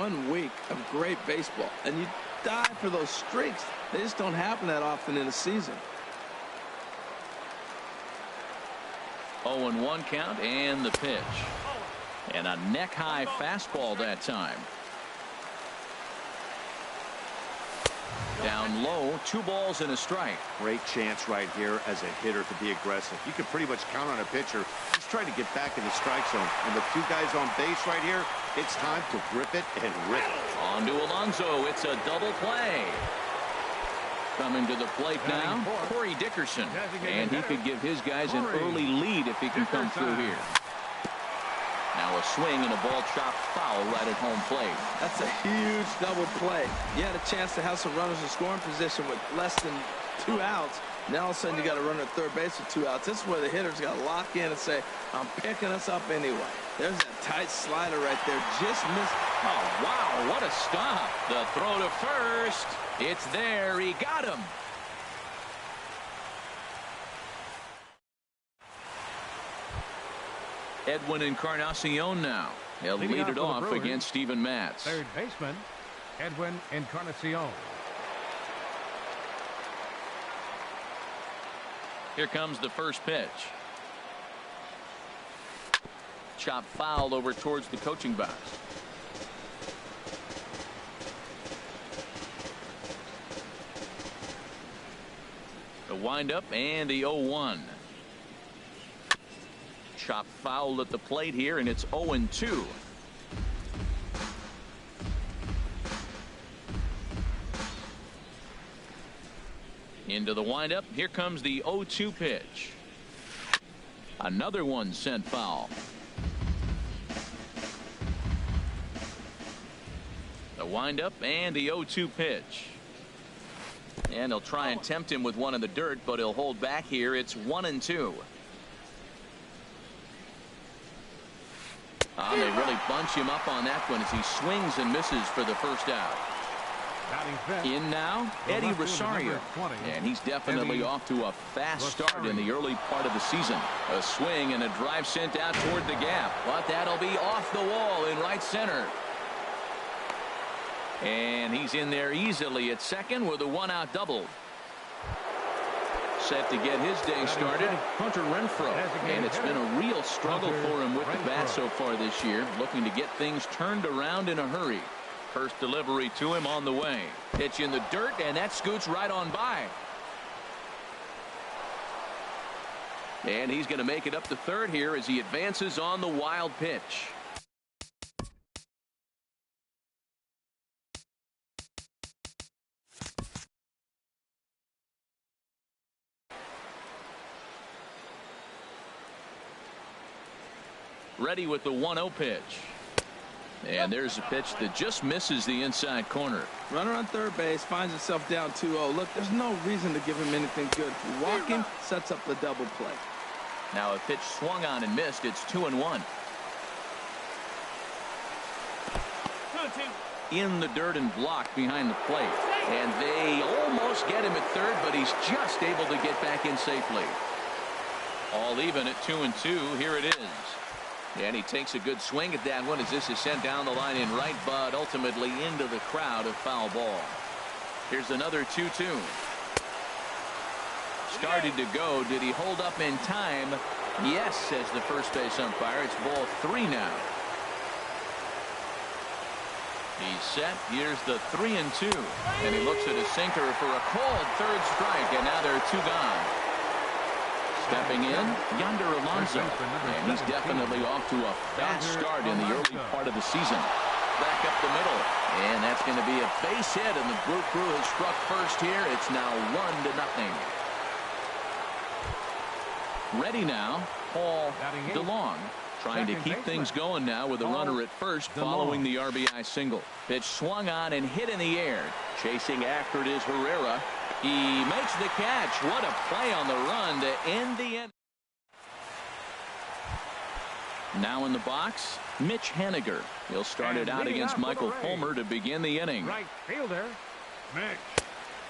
1 week of great baseball, and you die for those streaks. They just don't happen that often in a season. 0-1 count, and the pitch. And a neck-high fastball that time. Down low, 2 balls and a strike. Great chance right here as a hitter to be aggressive. You can pretty much count on a pitcher. He's trying to get back in the strike zone. And with 2 guys on base right here, it's time to grip it and rip it. On to Alonso. It's a double play. Coming to the plate now, Corey Dickerson. And he could give his guys an early lead if he can come through here. Now a swing and a ball chopped foul right at home plate. That's a huge double play. You had a chance to have some runners in scoring position with less than 2 outs. Now all of a sudden you got a runner at third base with 2 outs. This is where the hitter's got to lock in and say, I'm picking us up anyway. There's that tight slider right there. Just missed. Oh, wow, what a stop. The throw to first. It's there. He got him. Edwin Encarnacion now. He'll lead it off against Steven Matz. Third baseman, Edwin Encarnacion. Here comes the first pitch. Chop foul over towards the coaching box. The windup and the 0-1. Chop foul at the plate here, and it's 0-2. Into the windup. Here comes the 0-2 pitch. Another one sent foul. The windup and the 0-2 pitch. And he'll try and tempt him with one in the dirt, but he'll hold back here. It's 1-2. They really bunch him up on that one as he swings and misses for the first out. In now, Eddie Rosario. And he's definitely off to a fast start in the early part of the season. A swing and a drive sent out toward the gap. But that'll be off the wall in right center. And he's in there easily at second with a 1-out double. Set to get his day started, Hunter Renfroe. And it's been a real struggle for him with the bat so far this year, looking to get things turned around in a hurry. First delivery to him on the way. Pitch in the dirt, and that scoots right on by. And he's going to make it up to third here as he advances on the wild pitch. Ready with the 1-0 pitch. And there's a pitch that just misses the inside corner. Runner on third base finds himself down 2-0. Look, there's no reason to give him anything good. Walking sets up the double play. Now a pitch swung on and missed. It's 2-1. In the dirt and blocked behind the plate. And they almost get him at third, but he's just able to get back in safely. All even at 2-2. Here it is. And he takes a good swing at that one as this is sent down the line in right, but ultimately into the crowd, a foul ball. Here's another 2-2. Started to go. Did he hold up in time? Yes, says the first base umpire. It's ball 3 now. He's set. Here's the 3-2. And he looks at his sinker for a called third strike, and now there are 2 gone. Stepping in, Yonder Alonso. And he's definitely off to a fast start in the early part of the season. Back up the middle. And that's going to be a base hit, and the Brew Crew has struck first here. It's now 1-0. Ready now, Paul DeLong. Trying to keep things going now with a runner at first following the RBI single. Pitch swung on and hit in the air. Chasing after it is Herrera. He makes the catch. What a play on the run to end the inning. Now in the box, Mitch Haniger. He'll start it out against Michael Fulmer to begin the inning. Right fielder, Mitch.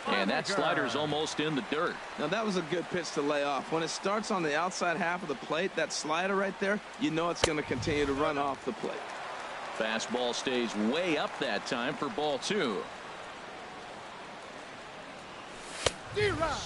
And that slider's almost in the dirt. Now that was a good pitch to lay off. When it starts on the outside half of the plate, that slider right there, you know it's going to continue to run off the plate. Fastball stays way up that time for ball 2.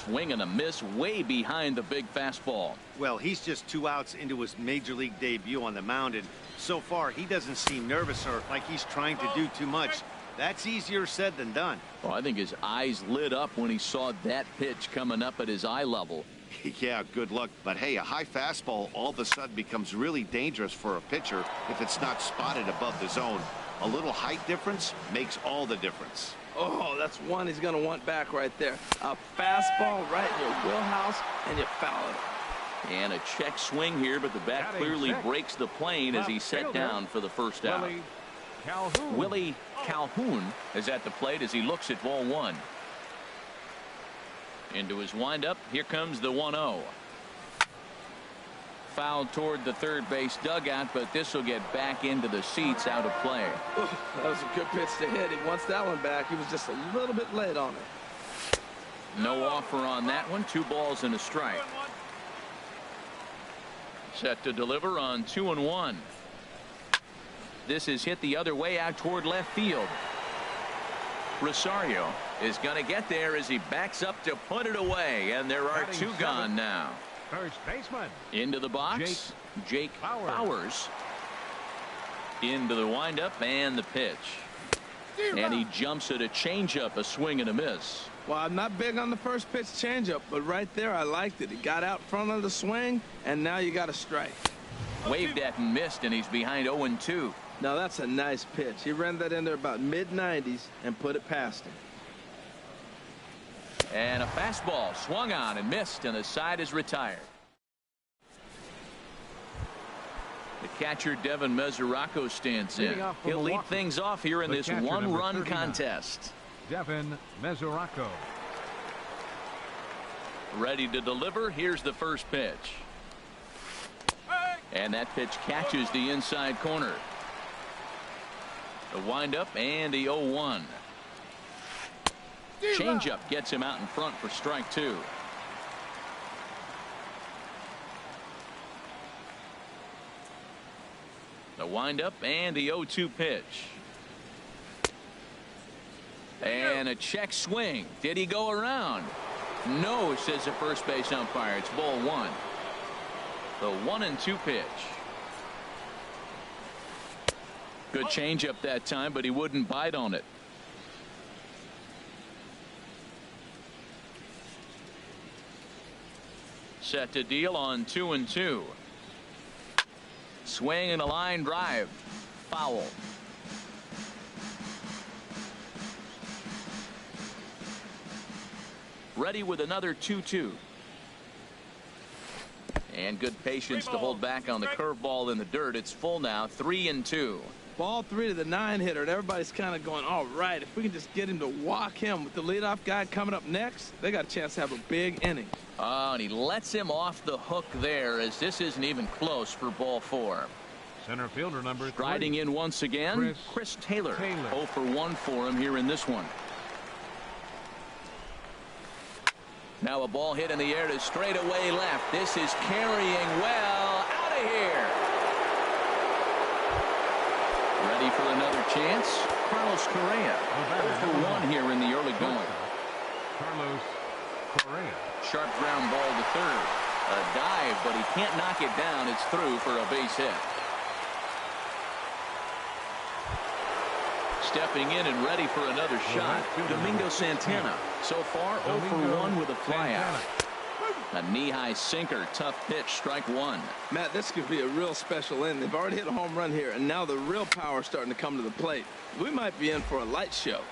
Swing and a miss way behind the big fastball. Well, he's just 2 outs into his major league debut on the mound, and so far he doesn't seem nervous or like he's trying to do too much. That's easier said than done. Well, I think his eyes lit up when he saw that pitch coming up at his eye level. Yeah, good luck. But hey, a high fastball all of a sudden becomes really dangerous for a pitcher if it's not spotted above the zone. A little height difference makes all the difference. Oh, that's one he's going to want back right there. A fastball right in your wheelhouse, and you foul it. And a check swing here, but the bat clearly breaks the plane as he set down for the first out. Willie Calhoun is at the plate as he looks at ball 1. Into his windup. Here comes the 1-0. Fouled toward the third base dugout, but this will get back into the seats, out of play. That was a good pitch to hit. He wants that one back. He was just a little bit late on it. No offer on that one. 2 balls and a strike. Set to deliver on 2-1. This is hit the other way out toward left field. Rosario is going to get there as he backs up to put it away, and there are 2 gone now. First baseman. Into the box, Jake Bowers. Into the windup and the pitch. And he jumps at a changeup, a swing and a miss. Well, I'm not big on the first pitch changeup, but right there I liked it. He got out front of the swing, and now you got a strike. Waved at and missed, and he's behind 0-2. Now that's a nice pitch. He ran that in there about mid-90s and put it past him. And a fastball swung on and missed, and the side is retired. The catcher Devin Mesoraco stands in. He'll lead things off here in this 1-run contest. Devin Mesoraco. Ready to deliver. Here's the first pitch. And that pitch catches the inside corner. The windup and the 0-1. Changeup gets him out in front for strike 2. The windup and the 0-2 pitch. And a check swing. Did he go around? No, says the first base umpire. It's ball 1. The 1-2 pitch. Good changeup that time, but he wouldn't bite on it. Set to deal on 2-2. Swing and a line drive. Foul. Ready with another 2-2. And good patience to hold back on the curveball in the dirt. It's full now, 3-2. Ball 3 to the 9-hitter, and everybody's kind of going, all right, if we can just get him to walk him with the leadoff guy coming up next, they got a chance to have a big inning. Oh, and he lets him off the hook there, as this isn't even close for ball 4. Center fielder number 3. Striding in once again, Chris Taylor. 0 for 1 for him here in this one. Now a ball hit in the air to straightaway left. This is carrying well. Out of here. Ready for another chance. Carlos Correa. 0 for 1 here in the early going. Carlos Correa. Sharp ground ball to third. A dive, but he can't knock it down. It's through for a base hit. Stepping in and ready for another shot, Domingo Santana. So far, 0 for 1 with a flyout. A knee-high sinker, tough pitch, strike 1. Matt, this could be a real special inning. They've already hit a home run here, and now the real power is starting to come to the plate. We might be in for a light show.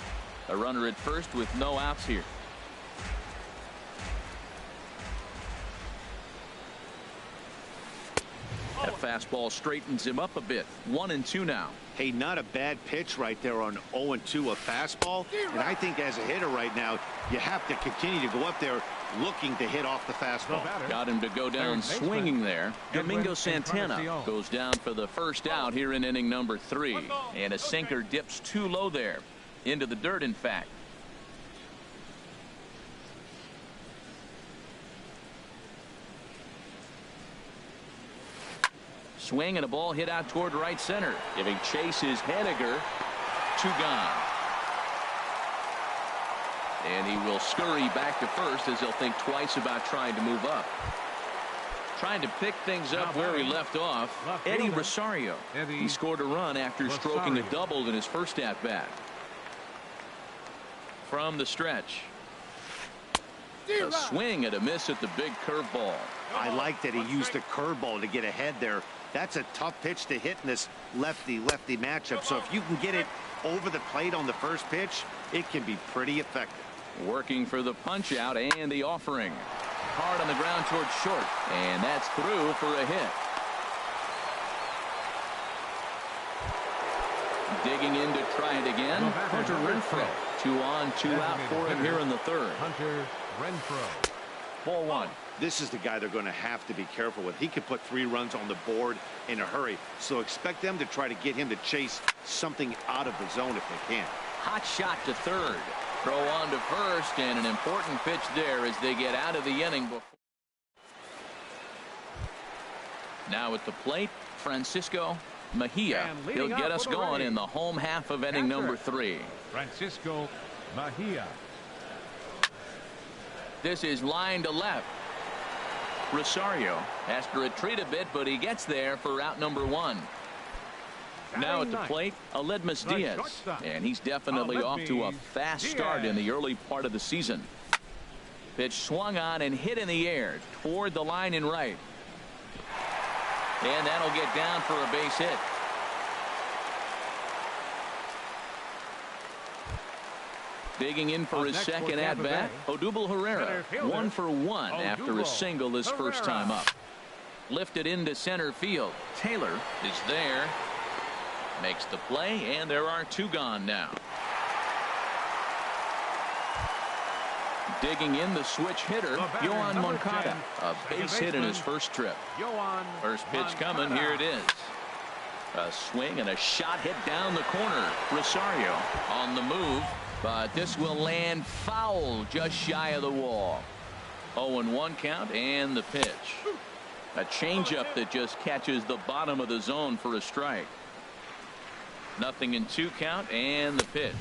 A runner at first with no outs here. That fastball straightens him up a bit. 1-2 now. Hey, not a bad pitch right there on 0-2, a fastball. And I think as a hitter right now, you have to continue to go up there looking to hit off the fastball. Got him to go down swinging there. Domingo Santana goes down for the first out here in inning number 3. And a sinker dips too low there. Into the dirt, in fact. swing and a ball hit out toward right center. Giving chase is Henniger. 2 gone. And he will scurry back to first as he'll think twice about trying to move up. Trying to pick things up where he left off. Eddie Rosario. He scored a run after stroking a double in his first at-bat. From the stretch. A swing and a miss at the big curveball. I like that he used the curveball to get ahead there. That's a tough pitch to hit in this lefty-lefty matchup. So if you can get it over the plate on the first pitch, it can be pretty effective. Working for the punch out and the offering. Hard on the ground towards short. And that's through for a hit. Digging in to try it again. Hunter Renfroe. 2 on, 2 out for him here in the third. Hunter Renfroe. Ball 1. This is the guy they're going to have to be careful with. He could put 3 runs on the board in a hurry. So expect them to try to get him to chase something out of the zone if they can. Hot shot to third. Throw on to first, and an important pitch there as they get out of the inning. Now at the plate, Francisco Mejia. He'll get us going in the home half of inning number 3. Francisco Mejia. This is line to left. Rosario has to retreat a bit, but he gets there for out number 1. Now at the plate, Aledmus Diaz, and he's definitely off to a fast start in the early part of the season. Pitch swung on and hit in the air toward the line and right. And that'll get down for a base hit. Digging in for his second at-bat, Odubel Herrera, 1 for 1 after a single his first time up. Lifted into center field. Taylor is there. Makes the play, and there are 2 gone now. Digging in the switch hitter, Yoan Moncada. A base hit in his first trip. First pitch coming, here it is. A swing and a shot hit down the corner. Rosario on the move, but this will land foul just shy of the wall. 0-1 count and the pitch. A changeup that just catches the bottom of the zone for a strike. 0-2 count and the pitch.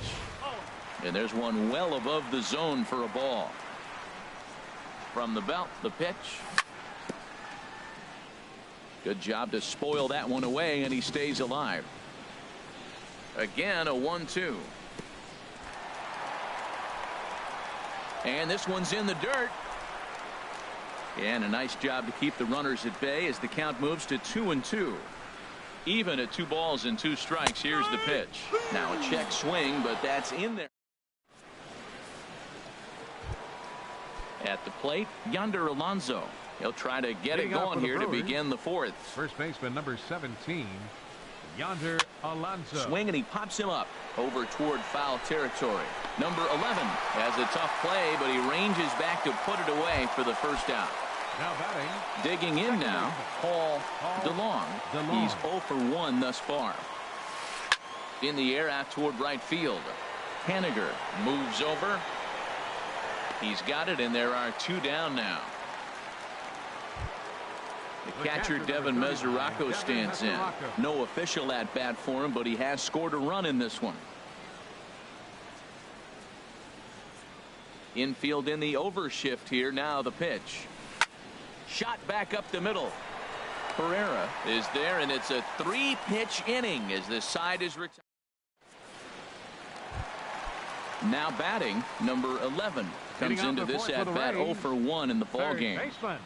And there's one well above the zone for a ball. From the belt, the pitch. Good job to spoil that one away, and he stays alive. Again, a 1-2. And this one's in the dirt. And a nice job to keep the runners at bay as the count moves to 2-2. Even at 2 balls and 2 strikes. Here's the pitch. Now a check swing, but that's in there. At the plate, Yonder Alonso. He'll try to get it going here to begin the 4th. First baseman number 17, Yonder Alonso. Swing, and he pops him up over toward foul territory. Number 11 has a tough play, but he ranges back to put it away for the first out. Now batting. Digging in now, Paul DeLong. He's 0 for 1 thus far. In the air out toward right field. Henniger moves over. He's got it, and there are 2 down now. The catcher, Devin Mesoraco, stands in. No official at-bat for him, but he has scored a run in this one. Infield in the overshift here. Now the pitch. Shot back up the middle. Herrera is there, and it's a 3-pitch inning as the side is retired. Now batting, number 11 comes into this at bat 0 for 1 in the ball game. Baseman,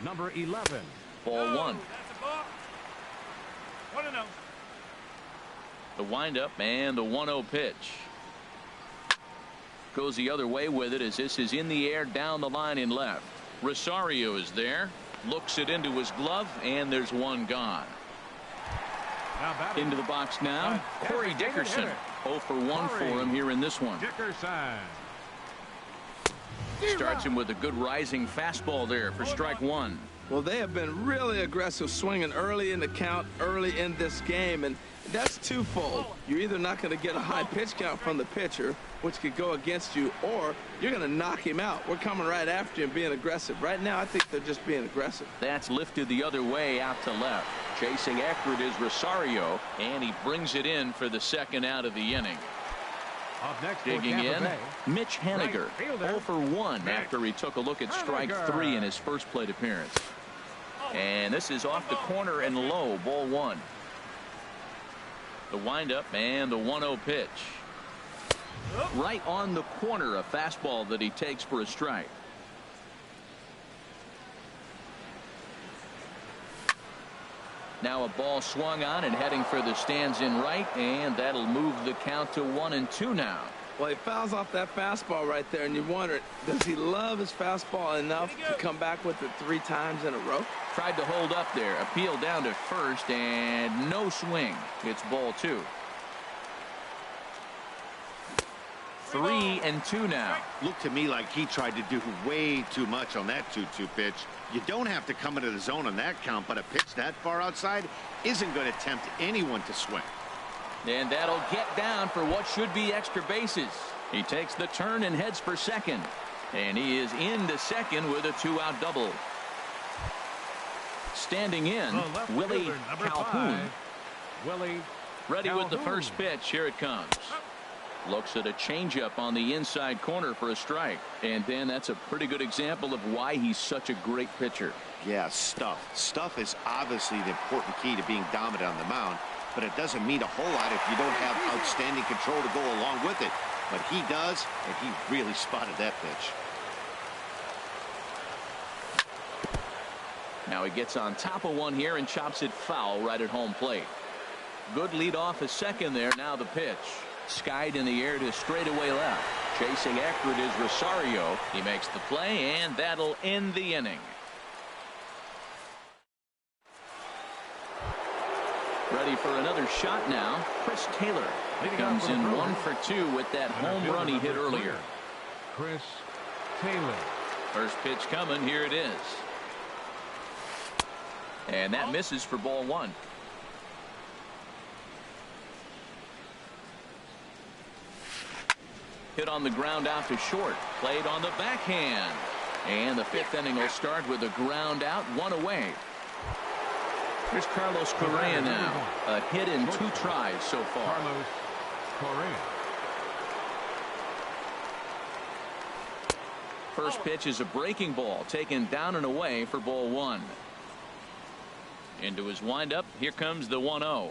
number 11. Ball 1. The windup and the 1-0 pitch. Goes the other way with it as this is in the air down the line in left. Rosario is there. Looks it into his glove, and there's 1 gone. Into the box now, Corey Dickerson. 0 for 1 for him here in this one. Dickerson. Starts him with a good rising fastball there for strike 1. Well, they have been really aggressive swinging early in the count, early in this game, and that's twofold. You're either not going to get a high pitch count from the pitcher, which could go against you, or you're going to knock him out. We're coming right after him, being aggressive. Right now, I think they're just being aggressive. That's lifted the other way out to left. Chasing after it is Rosario, and he brings it in for the second out of the inning. Up next, Digging in, Mitch Haniger, 0 for 1 after he took a look at strike 3 in his first plate appearance. And this is off the corner and low, ball 1. The windup and the 1-0 pitch. Right on the corner, a fastball that he takes for a strike. Now a ball swung on and heading for the stands in right, and that'll move the count to 1-2 now. Well, he fouls off that fastball right there, and you wonder, does he love his fastball enough to come back with it 3 times in a row? Tried to hold up there, appeal down to first, and no swing. It's ball 2. 3-2 now. Looked to me like he tried to do way too much on that 2-2 pitch. You don't have to come into the zone on that count, but a pitch that far outside isn't going to tempt anyone to swing. And that'll get down for what should be extra bases. He takes the turn and heads for second. And he is into second with a 2-out double. Standing in, Willie Calhoun. Ready with the first pitch. Here it comes. Looks at a changeup on the inside corner for a strike. And Dan, that's a pretty good example of why he's such a great pitcher. Yeah, stuff. Stuff is obviously the important key to being dominant on the mound, but it doesn't mean a whole lot if you don't have outstanding control to go along with it. But he does, and he really spotted that pitch. Now he gets on top of one here and chops it foul right at home plate. Good lead off a second there. Now the pitch. Skied in the air to straightaway left. Chasing after it is Rosario. He makes the play, and that'll end the inning. Ready for another shot now. Chris Taylor. He comes in 1 for 2 with that home run he hit earlier. Chris Taylor. First pitch coming. Here it is. And that misses for ball 1. Hit on the ground out to short. Played on the backhand. And the 5th inning will start with a ground out, 1 away. Here's Carlos Correa now. A hit in 2 tries so far. Carlos Correa. First pitch is a breaking ball taken down and away for ball 1. Into his windup. Here comes the 1-0.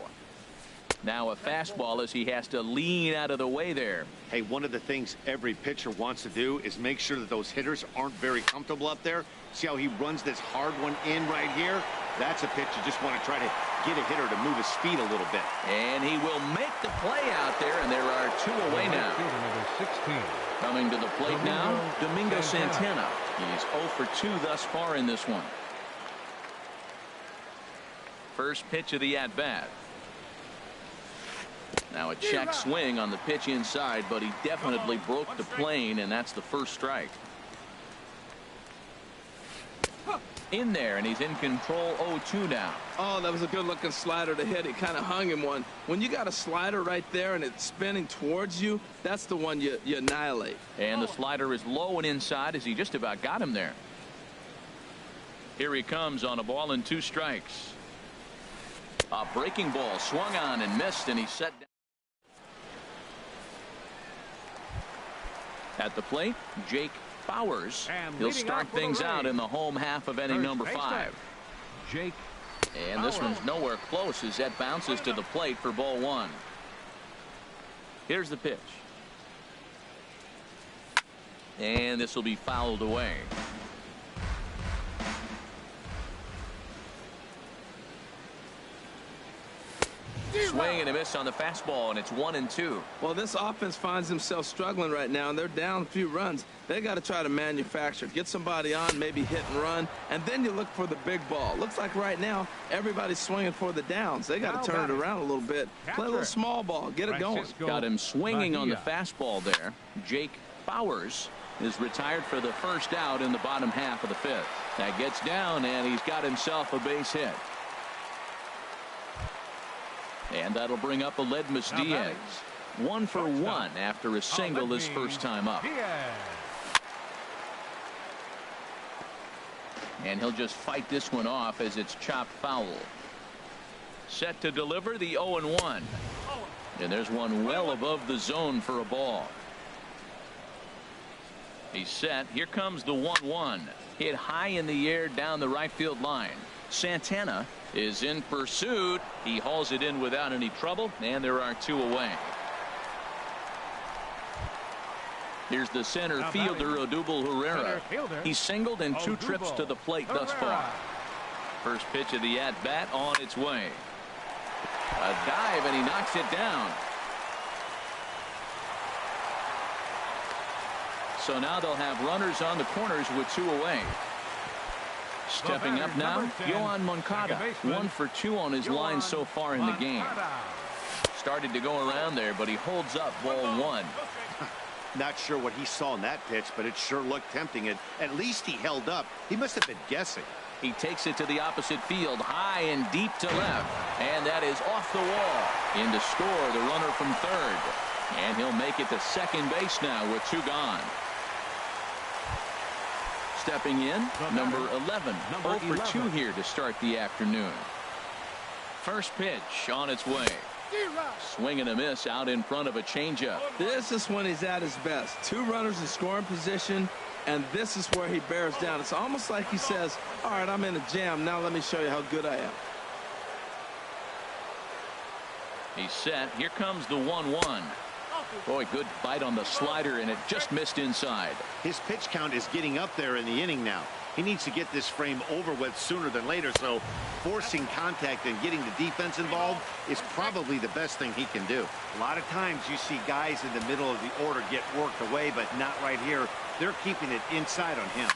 Now a fastball as he has to lean out of the way there. Hey, one of the things every pitcher wants to do is make sure that those hitters aren't very comfortable up there. See how he runs this hard one in right here? That's a pitch you just want to try to get a hitter to move his feet a little bit. And he will make the play out there, and there are 2 away now. Coming to the plate now, Domingo Santana. He's 0 for 2 thus far in this one. First pitch of the at-bat. Now a check swing on the pitch inside, but he definitely broke the plane, and that's the first strike. In there, and he's in control 0-2 now. Oh, that was a good-looking slider to hit. It kind of hung him one. When you got a slider right there and it's spinning towards you, that's the one you annihilate. And the slider is low and inside as he just about got him there. Here he comes on a ball and 2 strikes. A breaking ball swung on and missed, and he's set down. At the plate, Jake Bowers. He'll start things out in the home half of inning number 5. Jake. And this one's nowhere close as that bounces to the plate for ball 1. Here's the pitch. And this will be fouled away. Swing and a miss on the fastball, and it's 1-2. Well, this offense finds themselves struggling right now, and they're down a few runs. They got to try to manufacture, get somebody on, maybe hit and run, and then you look for the big ball. Looks like right now everybody's swinging for the downs. They got to turn it around a little bit, play a little small ball, get it going. Got him swinging on the fastball there. Jake Bowers. is retired for the first out in the bottom half of the fifth. That gets down, and he's got himself a base hit. And that'll bring up Aledmus Diaz. 1 for 1 after a single his first time up. And he'll just fight this one off as it's chopped foul. Set to deliver the 0-1. And there's one well above the zone for a ball. He's set. Here comes the 1-1. Hit high in the air down the right field line. Santana is in pursuit. He hauls it in without any trouble, and there are 2 away. Here's the center fielder, Odubel Herrera. He's singled in 2 trips to the plate thus far. First pitch of the at-bat on its way. A dive, and he knocks it down. So now they'll have runners on the corners with 2 away. Stepping up now, Yohan Moncada. 1 for 2 on his line so far in the game. Started to go around there, but he holds up ball 1. Not sure what he saw in that pitch, but it sure looked tempting. At least he held up. He must have been guessing. He takes it to the opposite field, high and deep to left. And that is off the wall. In to score, the runner from third. And he'll make it to second base now with 2 gone. Stepping in, number 11. 0 for 2 here to start the afternoon. First pitch on its way. Swing and a miss out in front of a changeup. This is when he's at his best. 2 runners in scoring position, and this is where he bears down. It's almost like he says, all right, I'm in a jam. Now let me show you how good I am. He's set. Here comes the 1-1. Boy, good bite on the slider, and it just missed inside. His pitch count is getting up there in the inning now. He needs to get this frame over with sooner than later, so forcing contact and getting the defense involved is probably the best thing he can do. A lot of times you see guys in the middle of the order get worked away, but not right here. They're keeping it inside on him.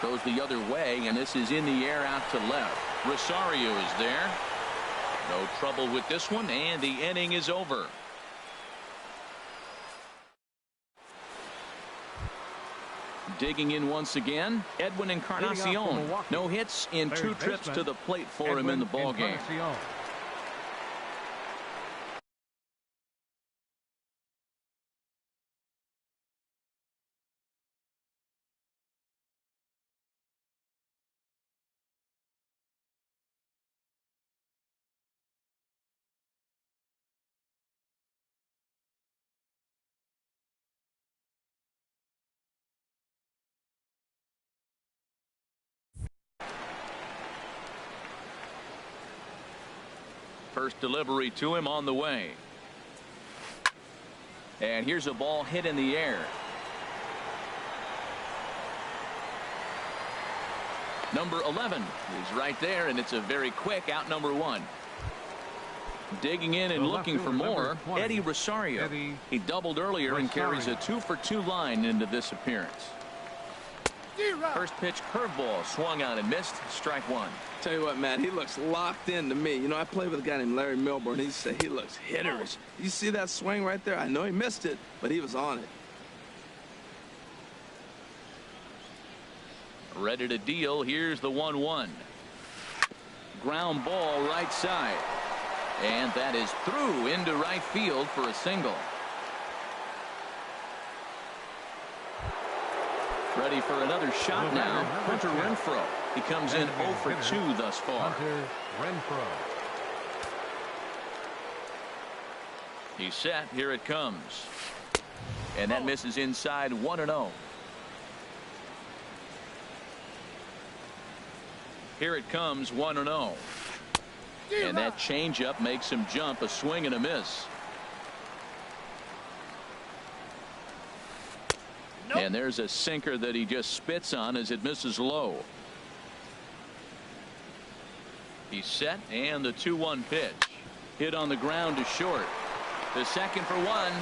Goes the other way, and this is in the air out to left. Rosario is there. No trouble with this one, and the inning is over. Digging in once again, Edwin Encarnacion. No hits in 2 trips to the plate for him in the ballgame. First delivery to him on the way. And here's a ball hit in the air. Number 11 is right there, and it's a very quick out number 1. Digging in and looking for more, Eddie Rosario. He doubled earlier and carries a 2 for 2 line into this appearance. First pitch curveball swung on and missed. Strike 1. Tell you what, Matt, he looks locked in to me. You know, I played with a guy named Larry Milburn. He said he looks hitterish. You see that swing right there? I know he missed it, but he was on it. Ready to deal. Here's the 1-1. Ground ball right side. And that is through into right field for a single. Ready for another shot now. Hunter Renfroe. He comes in 0 for 2 thus far. Hunter Renfroe. He's set. Here it comes. And that misses inside 1-0. Here it comes 1-0. And that changeup makes him jump. A swing and a miss. And there's a sinker that he just spits on as it misses low. He's set, and the 2-1 pitch. Hit on the ground to short. The second for 1.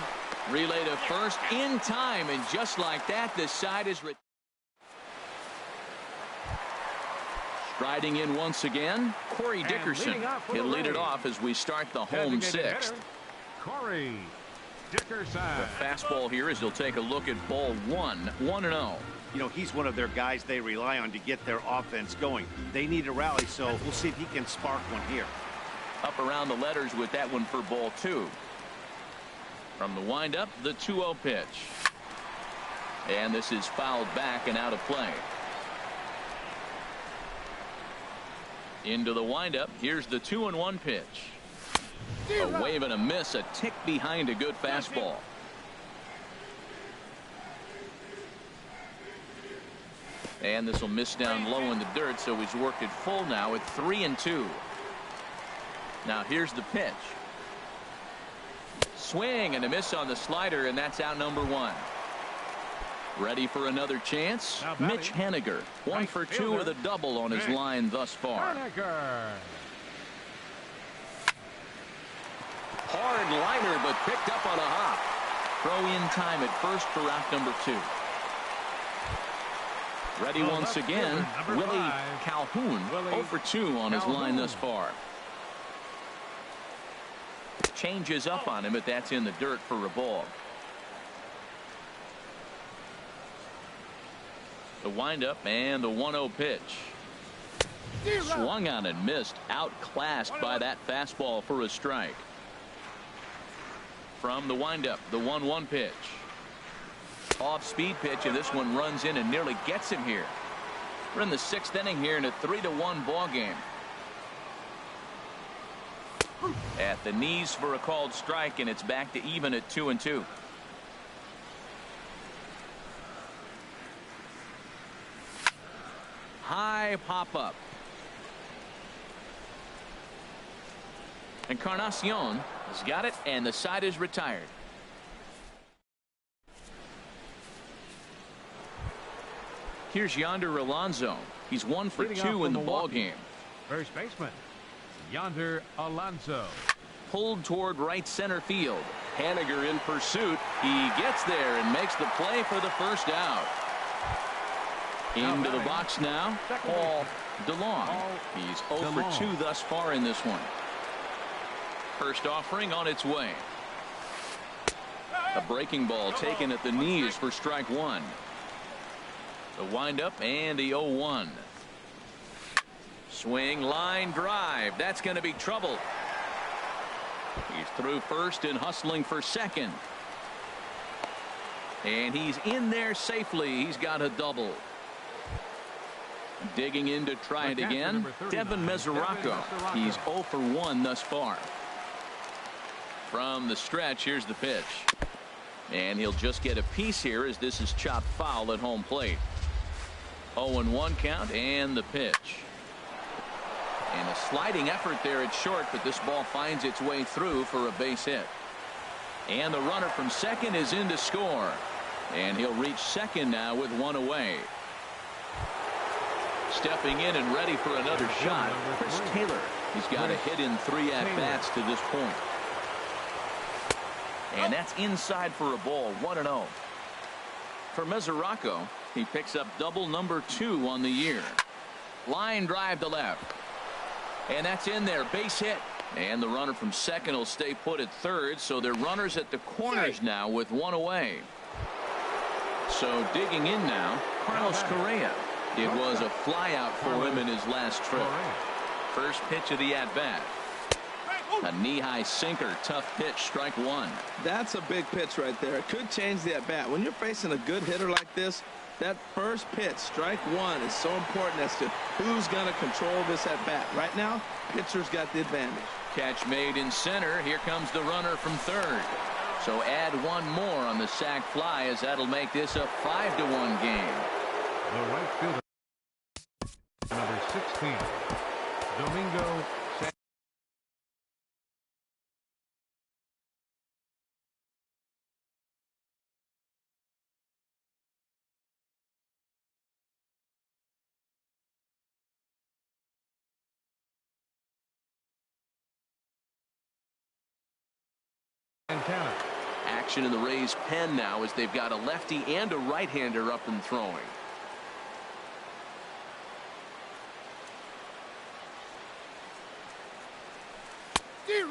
Relay to first in time, and just like that, the side is striding in once again. Corey Dickerson. He'll lead it off as we start the home 6th. Corey Dickerson. The fastball here as he'll take a look at ball one. 1-0. You know, he's one of their guys they rely on to get their offense going. They need a rally, so we'll see if he can spark one here. Up around the letters with that one for ball 2. From the windup, the 2-0 pitch. And this is fouled back and out of play. Into the windup. Here's the 2-1 pitch. A wave and a miss, a tick behind a good fastball. And this will miss down low in the dirt, so he's worked it full now at 3-2. Now here's the pitch. Swing and a miss on the slider, and that's out number 1. Ready for another chance? Mitch Haniger, 1 for 2 with a double on his line thus far. Hard liner, but picked up on a hop. Throw in time at first for out number 2. Ready once again, Willie Calhoun, 0 for 2 on his line thus far. Changes up on him, but that's in the dirt for a ball. The windup and the 1-0 pitch. Swung on and missed, outclassed by that fastball for a strike. From the windup, the 1-1 pitch. Off-speed pitch, and this one runs in and nearly gets him here. We're in the 6th inning here in a 3-1 ball game. At the knees for a called strike, and it's back to even at 2-2. High pop-up. Encarnacion has got it, and the side is retired. Here's Yonder Alonso. He's 1 for 2 in the ball game. First baseman, Yonder Alonso. Pulled toward right center field. Haniger in pursuit. He gets there and makes the play for the first out. Into the box now, Paul DeLong. He's 0 for 2 thus far in this one. First offering on its way. A breaking ball taken at the knees for strike 1. The windup and the 0-1. Swing, line drive. That's going to be trouble. He's through first and hustling for second. And he's in there safely. He's got a double. Digging in to try it again, Devin Mesoraco. He's 0 for 1 thus far. From the stretch, here's the pitch. And he'll just get a piece here as this is chopped foul at home plate. 0-1 count and the pitch. And a sliding effort there at short, but this ball finds its way through for a base hit. And the runner from second is in to score. And he'll reach second now with 1 away. Stepping in and ready for another shot, Chris Taylor. He's got a hit in 3 at-bats to this point. And that's inside for a ball, 1-0. For Mesoraco, he picks up double number 2 on the year. Line drive to left. And that's in there, base hit. And the runner from second will stay put at third, so they're runners at the corners now with 1 away. So digging in now, Carlos Correa. It was a fly out for him in his last trip. First pitch of the at-bat. A knee-high sinker, tough pitch, strike 1. That's a big pitch right there. It could change the at-bat. When you're facing a good hitter like this, that first pitch, strike 1, is so important as to who's going to control this at-bat. Right now, pitcher's got the advantage. Catch made in center. Here comes the runner from third. So add 1 more on the sac fly, as that'll make this a 5-1 game. The right fielder, number 16, Domingo. Action in the Rays' pen now as they've got a lefty and a right-hander up and throwing.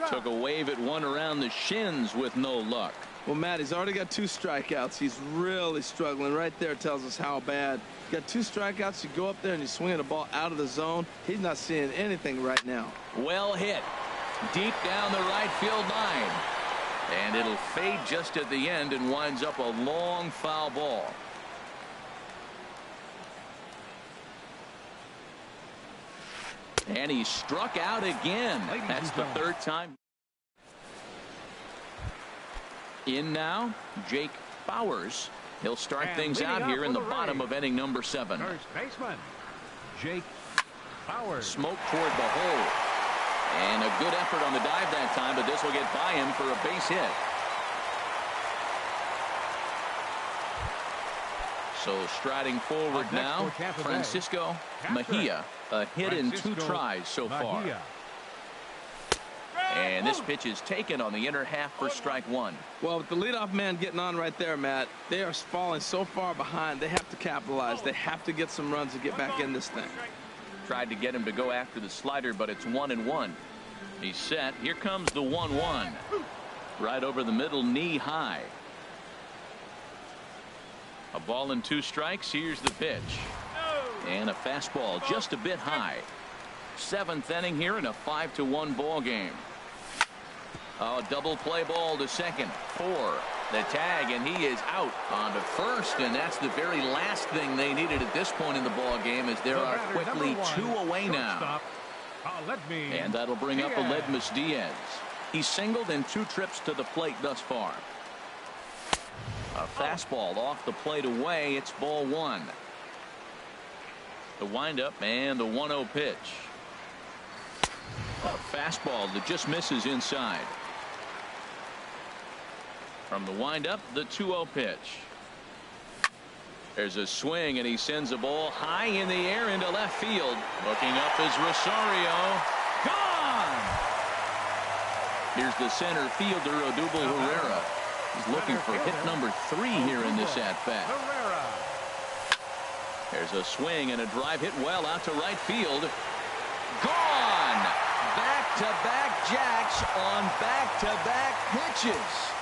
Took a wave at one around the shins with no luck. Well, Matt, he's already got 2 strikeouts. He's really struggling. Right there tells us how bad. You got 2 strikeouts. You go up there and you swing the ball out of the zone. He's not seeing anything right now. Well hit. Deep down the right field line. And it'll fade just at the end and winds up a long foul ball. And he struck out again. That's the 3rd time. In now, Jake Bowers. He'll start things out here in the bottom of inning number 7. First baseman, Jake Bowers. Smoke toward the hole. And a good effort on the dive that time, but this will get by him for a base hit. So striding forward now, Francisco Mejia. A hit in 2 tries so far. And this pitch is taken on the inner half for strike 1. Well, with the leadoff man getting on right there, Matt, they are falling so far behind. They have to capitalize. They have to get some runs to get back in this thing. Tried to get him to go after the slider, but it's 1-1. He's set. Here comes the 1-1. Right over the middle, knee high. A ball and 2 strikes. Here's the pitch. And a fastball just a bit high. 7th inning here in a 5-1 ball game. A double play ball to second. 4. The tag, and he is out on to first, and that's the very last thing they needed at this point in the ball game, as there are quickly 2 away now. And that'll bring up Aledmus Diaz. He's singled in 2 trips to the plate thus far. A fastball off the plate away. It's ball 1. The windup and the 1-0 pitch. A fastball that just misses inside. From the windup, the 2-0 pitch. There's a swing, and he sends a ball high in the air into left field. Looking up is Rosario. Gone! Here's the center fielder, Odubel Herrera. He's looking for hit number 3 here in this at-bat. There's a swing and a drive hit well out to right field. Gone! Back-to-back jacks on back-to-back pitches.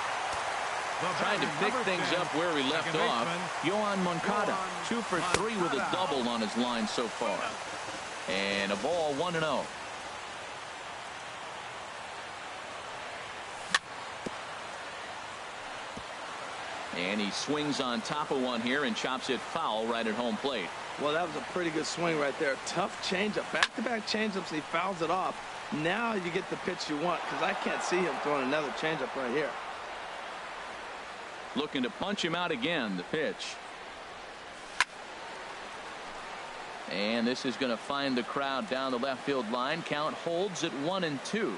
Trying to pick things up where he left off. Yohan Moncada, 2 for 3 with a double on his line so far. And a ball, 1-0. And he swings on top of one here and chops it foul right at home plate. Well, that was a pretty good swing right there. Tough changeup. Back-to-back changeups. He fouls it off. Now you get the pitch you want, because I can't see him throwing another changeup right here. Looking to punch him out again. The pitch. And this is going to find the crowd down the left field line. Count holds at 1-2.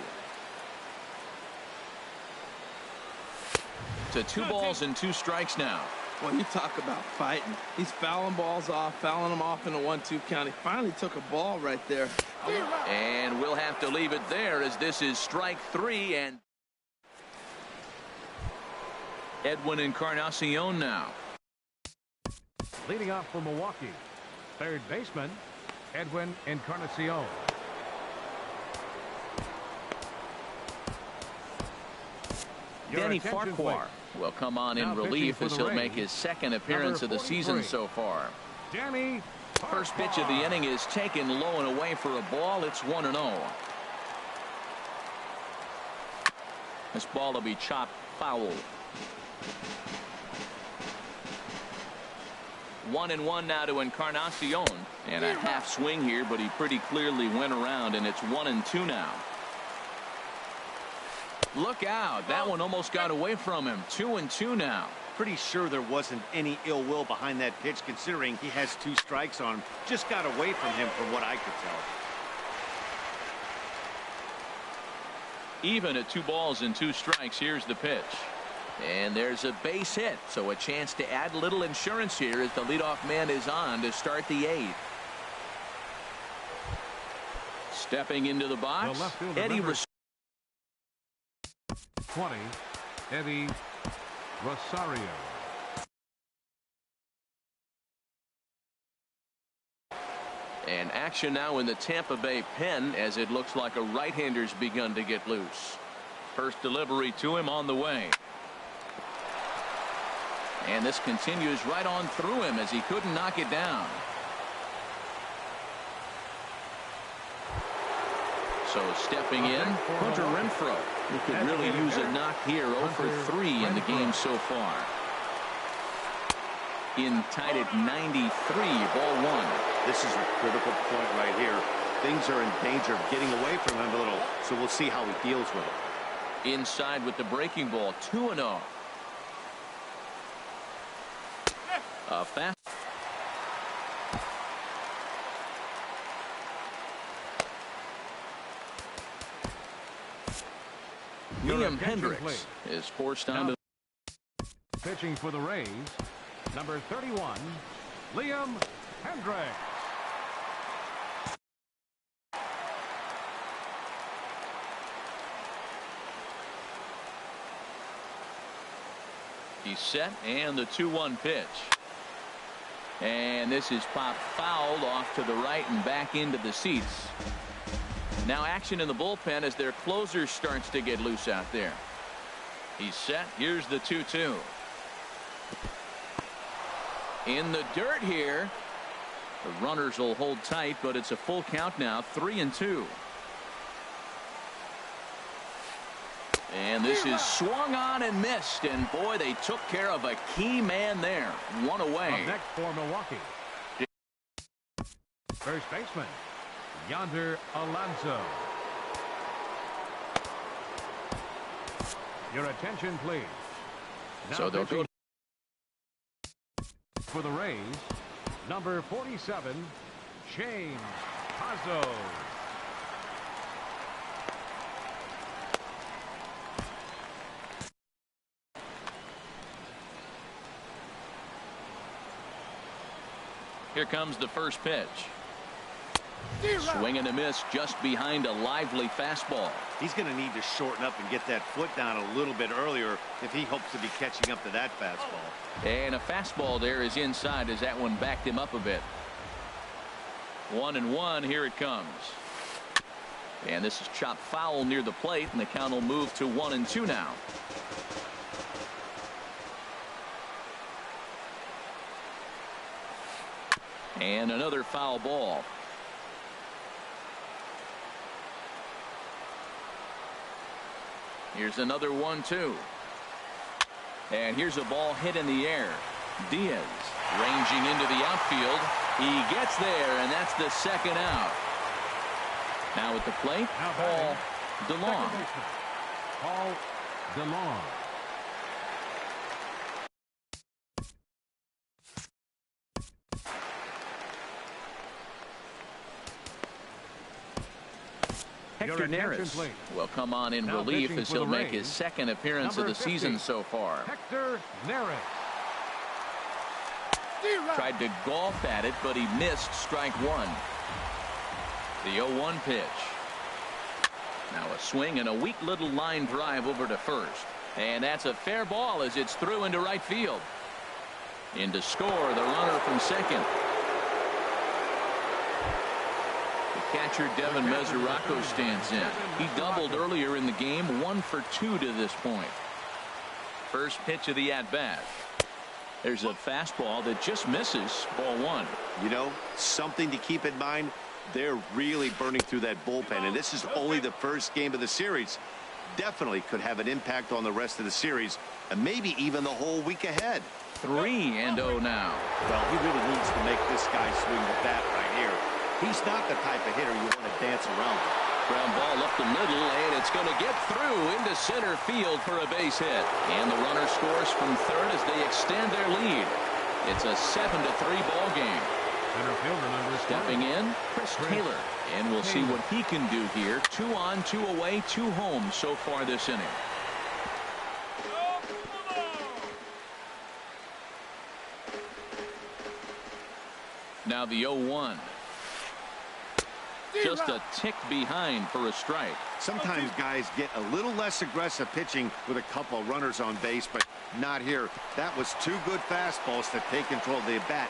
To 2 balls and 2 strikes now. Well, you talk about fighting. He's fouling balls off, fouling them off in a 1-2 count. He finally took a ball right there. And we'll have to leave it there, as this is strike 3. And Edwin Encarnacion now. Leading off for Milwaukee, 3rd baseman, Edwin Encarnacion. Danny Farquhar will come on in relief, as he'll make his 2nd appearance of the season so far. Danny Farquhar. First pitch of the inning is taken low and away for a ball. It's 1-0. This ball will be chopped foul. 1-1 now to Encarnacion, and a half swing here, but he pretty clearly went around, and it's 1-2 now. Look out, that one almost got away from him. 2-2 now. Pretty sure there wasn't any ill will behind that pitch, considering he has 2 strikes on him. Just got away from him from what I could tell. Even at 2 balls and 2 strikes. Here's the pitch. And there's a base hit, so a chance to add a little insurance here as the leadoff man is on to start the 8th. Stepping into the box, Eddie Rosario. 20, Eddie Rosario. And action now in the Tampa Bay pen, as it looks like a right-hander's begun to get loose. First delivery to him on the way. And this continues right on through him as he couldn't knock it down. So stepping in, Hunter Renfroe. He could really use a knock here. 0 for 3 in the game so far. In tied at 93, ball 1. This is a critical point right here. Things are in danger of getting away from him a little, so we'll see how he deals with it. Inside with the breaking ball, 2-0. A fast. Liam Hendricks is forced down to. Pitching for the Rays, number 31, Liam Hendricks. He's set, and the 2-1 pitch. And this is popped fouled off to the right and back into the seats. Now action in the bullpen as their closer starts to get loose out there. He's set. Here's the 2-2. In the dirt here. The runners will hold tight, but it's a full count now, 3-2. And this is swung on and missed, and boy, they took care of a key man there. One away. Up next for Milwaukee, first baseman Yonder Alonso. Your attention, please. Now So they'll go for the Rays, number 47, James Pazzo. Here comes the first pitch. Swing and a miss just behind a lively fastball. He's going to need to shorten up and get that foot down a little bit earlier if he hopes to be catching up to that fastball. And a fastball there is inside as that one backed him up a bit. 1-1. Here it comes. And this is chopped foul near the plate, and the count will move to 1-2 now. And another foul ball. Here's another 1-2. And here's a ball hit in the air. Diaz ranging into the outfield. He gets there, and that's the second out. Now at the plate, Paul DeLong. Paul DeLong. Hector Neris will come on in relief as he'll make his second appearance of the season so far. Hector Neris. Tried to golf at it, but he missed strike one. The 0-1 pitch. Now a swing and a weak little line drive over to first. And that's a fair ball as it's through into right field. In to score the runner from second. Catcher Devin Mesoraco stands in. He doubled earlier in the game, 1 for 2 to this point. First pitch of the at-bat. There's a fastball that just misses, ball 1. You know, something to keep in mind, they're really burning through that bullpen, and this is only the first game of the series. Definitely could have an impact on the rest of the series, and maybe even the whole week ahead. 3-0 now. Well, he really needs to make this guy swing the bat right here. He's not the type of hitter you want to dance around with. Ground ball up the middle, and it's going to get through into center field for a base hit. And the runner scores from third as they extend their lead. It's a 7-3 ball game. Center fielder number Stepping in, Chris Taylor. And we'll see what he can do here. 2 on, 2 away, 2 home so far this inning. Now the 0-1. Just a tick behind for a strike. Sometimes guys get a little less aggressive pitching with a couple of runners on base, but not here. That was 2 good fastballs to take control of the bat.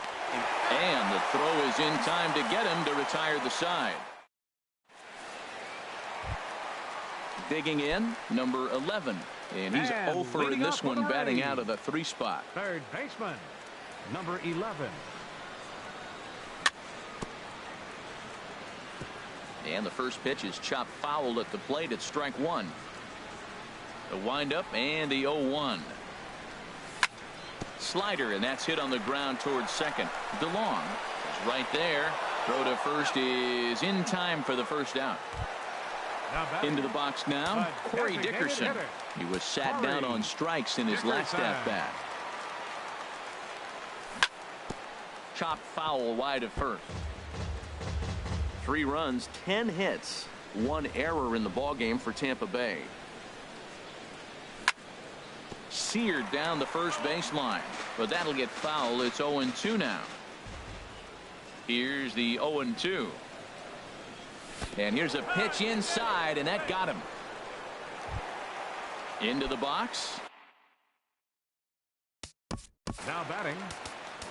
And the throw is in time to get him to retire the side. Digging in, number 11, And he's over in this one, batting out of the 3 spot. Third baseman, number 11. And the first pitch is chopped foul at the plate at strike 1. The windup and the 0-1. Slider, and that's hit on the ground towards second. DeLong is right there. Throw to first is in time for the first out. Into the box now, Corey Dickerson. He was sat down on strikes in his last at bat. Chopped foul wide of first. 3 runs, 10 hits, 1 error in the ballgame for Tampa Bay. Seared down the first baseline, but that'll get foul. It's 0-2 now. Here's the 0-2. And here's a pitch inside, and that got him. Into the box. Now batting,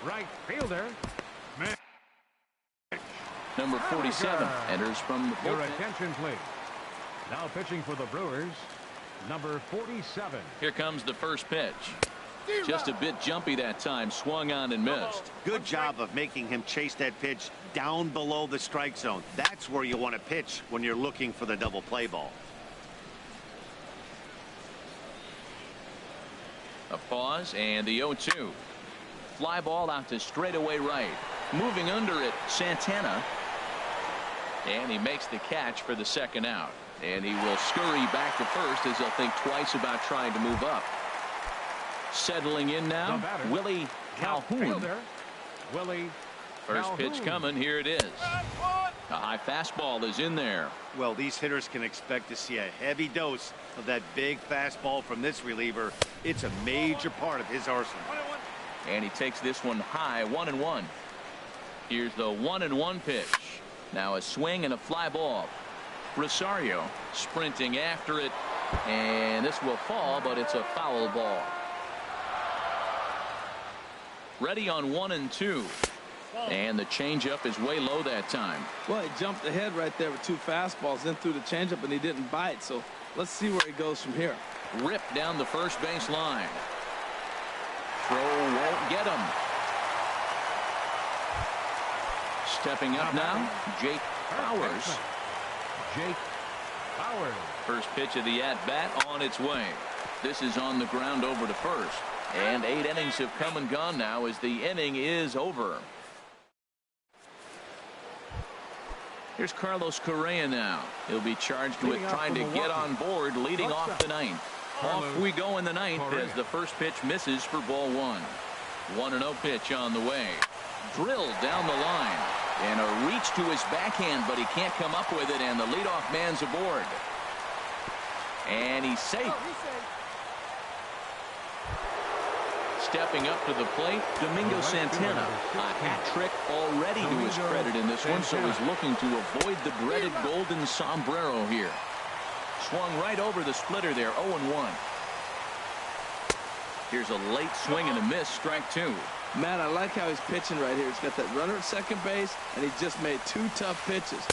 right fielder. Number 47 enters from the Your bullpen. attention, please. Now pitching for the Brewers, number 47. Here comes the first pitch. Just a bit jumpy that time. Swung on and missed. Good job of making him chase that pitch down below the strike zone. That's where you want to pitch when you're looking for the double play ball. A pause and the 0-2. Fly ball out to straightaway right. Moving under it, Santana. And he makes the catch for the second out. And he will scurry back to first as he'll think twice about trying to move up. Settling in now, Willie Calhoun. Willie First Calhoun. pitch coming. Here it is. A high fastball is in there. Well, these hitters can expect to see a heavy dose of that big fastball from this reliever. It's a major part of his arsenal. And he takes this one high, 1-1. Here's the 1-1 pitch. Now a swing and a fly ball. Rosario sprinting after it, and this will fall, but it's a foul ball. Ready on 1-2. And the changeup is way low that time. Well, he jumped ahead right there with 2 fastballs, then threw the changeup, and he didn't bite. So let's see where he goes from here. Ripped down the first base line. Throw won't get him. Stepping up now, Jake Bowers. Jake Bowers. First pitch of the at-bat on its way. This is on the ground over to first. And 8 innings have come and gone now as the inning is over. Here's Carlos Correa now. He'll be charged with trying to get on board, leading off the 9th. Off we go in the 9th as the first pitch misses for ball 1. 1-0 pitch on the way. Drilled down the line. And a reach to his backhand, but he can't come up with it, and the leadoff man's aboard. And he's safe. Stepping up to the plate, Domingo Santana. A hat trick already to his credit in this one, so he's looking to avoid the dreaded golden sombrero here. Swung right over the splitter there, 0-1. Here's a late swing and a miss, strike 2. Matt, I like how he's pitching right here. He's got that runner at second base, and he just made 2 tough pitches.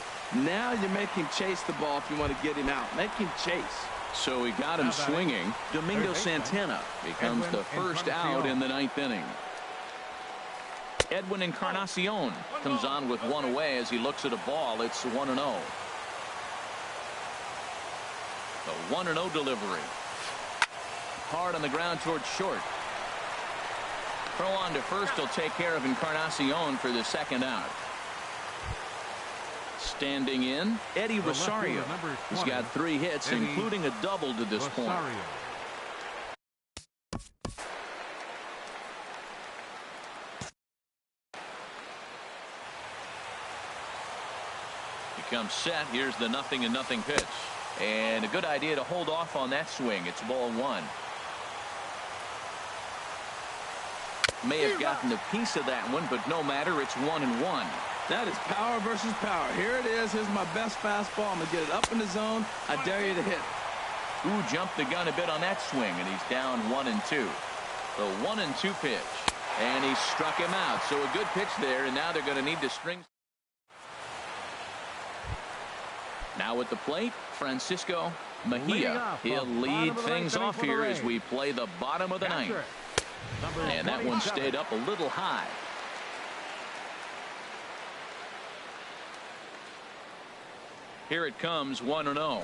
Now you make him chase the ball if you want to get him out. Make him chase. So he got him swinging. Domingo Santana becomes the first out in the 9th inning. Edwin Encarnacion comes on with 1 away as he looks at a ball. It's 1-0. The 1-0 delivery. Hard on the ground towards short. Throw on to first will take care of Encarnacion for the second out. Standing in, Eddie Rosario. He's got 3 hits, including a double to this point. Becomes set. Here's the 0-0 pitch. And a good idea to hold off on that swing. It's ball 1. May have gotten a piece of that one, but no matter, it's 1-1. That is power versus power. Here it is. Here's my best fastball. I'm going to get it up in the zone. I dare you to hit. Ooh, jumped the gun a bit on that swing, and he's down 1-2. The 1-2 pitch. And he struck him out. So a good pitch there, and now they're going to need to string. Now at the plate, Francisco Mejia, he'll lead things off here as we play the bottom of the ninth. And that one stayed up a little high. Here it comes, 1-0.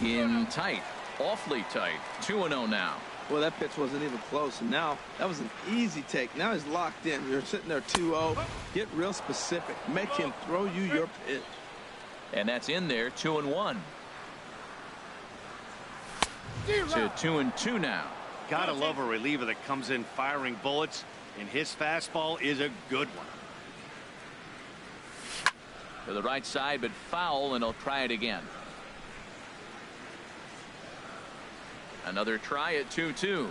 In tight, awfully tight, 2-0 now. Well, that pitch wasn't even close, and now that was an easy take. Now he's locked in. You're sitting there 2-0. Get real specific. Make him throw you your pitch. And that's in there, 2-1. To 2-2 now. Gotta love a reliever that comes in firing bullets, and his fastball is a good one. To the right side, but foul, and he'll try it again. Another try at 2-2.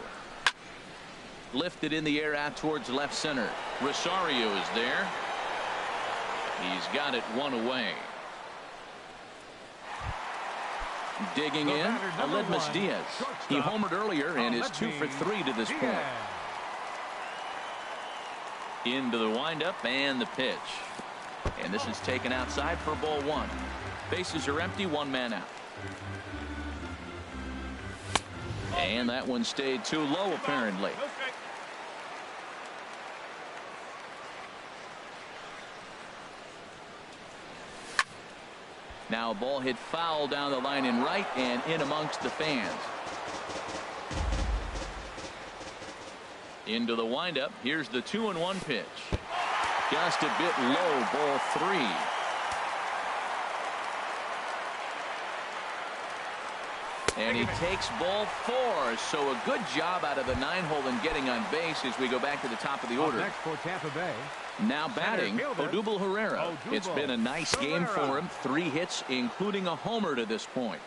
Lifted in the air out towards left center. Rosario is there. He's got it one away. Digging in, Aledmus Diaz. He homered earlier and is 2 for 3 to this point. Into the windup and the pitch. And this is taken outside for ball 1. Bases are empty, 1 man out. And that one stayed too low, apparently. Now a ball hit foul down the line in right and in amongst the fans. Into the windup. Here's the 2-1 pitch. Just a bit low, ball 3. And he takes ball 4. So a good job out of the 9-hole in getting on base as we go back to the top of the order. Next for Tampa Bay. Now batting, Odubel Herrera. It's been a nice game for him. 3 hits, including a homer to this point.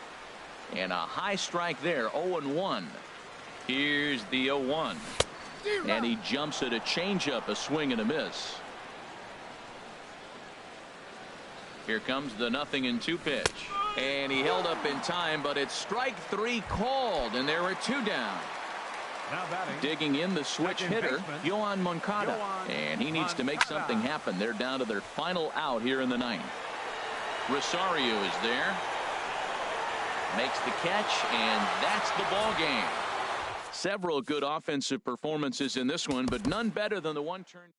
And a high strike there, 0-1. Here's the 0-1. And he jumps at a changeup, a swing and a miss. Here comes the 0-2 pitch. And he held up in time, but it's strike 3 called, and there are 2 down. Now batting. Digging in the switch hitter, Yohan Moncada. And he needs to make something happen. They're down to their final out here in the 9th. Rosario is there. Makes the catch, and that's the ball game. Several good offensive performances in this one, but none better than the one turn.